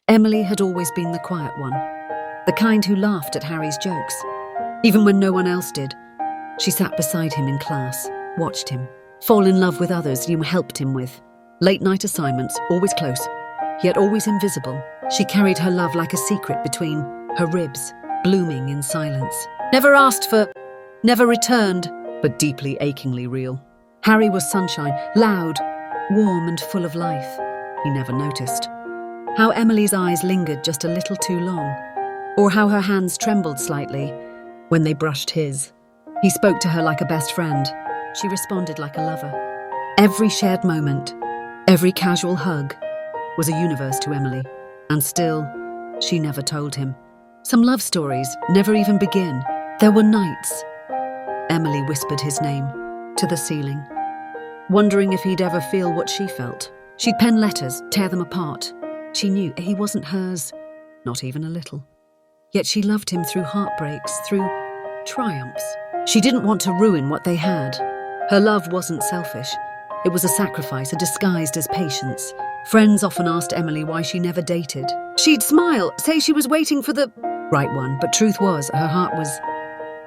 Emily had always been the quiet one, the kind who laughed at Harry's jokes, even when no one else did. She sat beside him in class, watched him fall in love with others you helped him with. Late-night assignments, always close, yet always invisible. She carried her love like a secret between her ribs, blooming in silence. Never asked for, never returned, but deeply, achingly real. Harry was sunshine, loud, warm and full of life. He never noticed how Emily's eyes lingered just a little too long, or how her hands trembled slightly when they brushed his. He spoke to her like a best friend. She responded like a lover. Every shared moment, every casual hug was a universe to Emily, and still, she never told him. Some love stories never even begin. There were nights Emily whispered his name to the ceiling, wondering if he'd ever feel what she felt. She'd pen letters, tear them apart. She knew he wasn't hers, not even a little. Yet she loved him through heartbreaks, through triumphs. She didn't want to ruin what they had. Her love wasn't selfish. It was a sacrifice, disguised as patience. Friends often asked Emily why she never dated. She'd smile, say she was waiting for the right one, but truth was, her heart was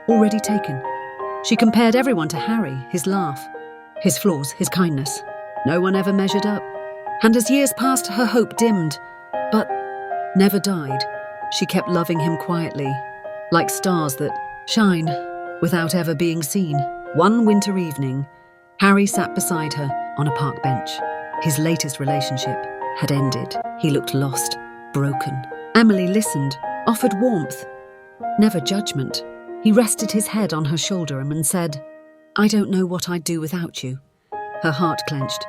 already taken. She compared everyone to Harry, his laugh, his flaws, his kindness. No one ever measured up. And as years passed, her hope dimmed, but never died. She kept loving him quietly, like stars that shine without ever being seen. One winter evening, Harry sat beside her on a park bench. His latest relationship had ended. He looked lost, broken. Emily listened, offered warmth, never judgment. He rested his head on her shoulder and said, "I don't know what I'd do without you." Her heart clenched.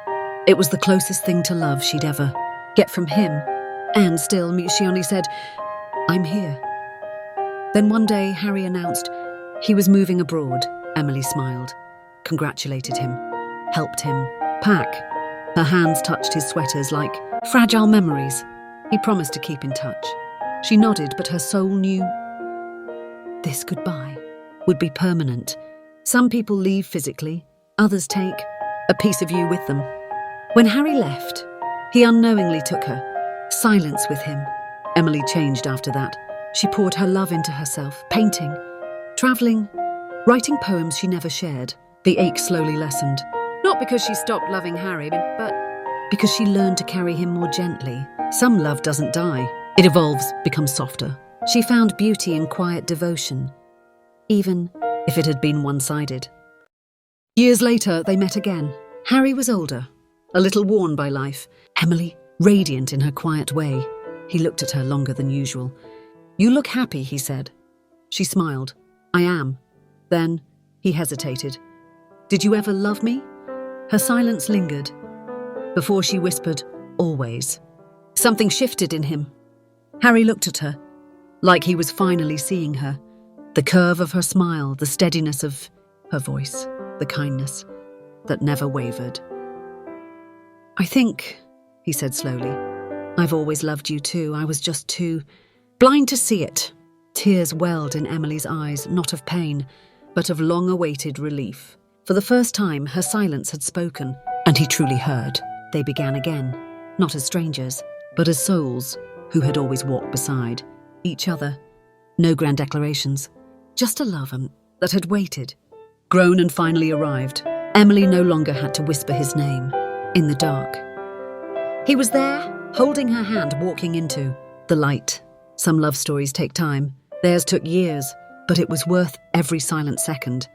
It was the closest thing to love she'd ever get from him. And still, she only said, "I'm here." Then one day, Harry announced he was moving abroad. Emily smiled, congratulated him, helped him pack. Her hands touched his sweaters like fragile memories. He promised to keep in touch. She nodded, but her soul knew this goodbye would be permanent. Some people leave physically, others take a piece of you with them. When Harry left, he unknowingly took her, silence with him. Emily changed after that. She poured her love into herself, painting, traveling, writing poems she never shared. The ache slowly lessened. Not because she stopped loving Harry, but because she learned to carry him more gently. Some love doesn't die. It evolves, becomes softer. She found beauty in quiet devotion, even if it had been one-sided. Years later, they met again. Harry was older, a little worn by life. Emily, radiant in her quiet way. He looked at her longer than usual. "You look happy," he said. She smiled. "I am." Then he hesitated. "Did you ever love me?" Her silence lingered. Before she whispered, "Always." Something shifted in him. Harry looked at her, like he was finally seeing her. The curve of her smile, the steadiness of her voice, the kindness that never wavered. "I think," he said slowly, "I've always loved you too. I was just too blind to see it." Tears welled in Emily's eyes, not of pain, but of long-awaited relief. For the first time, her silence had spoken, and he truly heard. They began again, not as strangers, but as souls who had always walked beside each other. No grand declarations, just a love that had waited, grown and finally arrived. Emily no longer had to whisper his name in the dark. He was there, holding her hand, walking into the light. Some love stories take time. Theirs took years, but it was worth every silent second.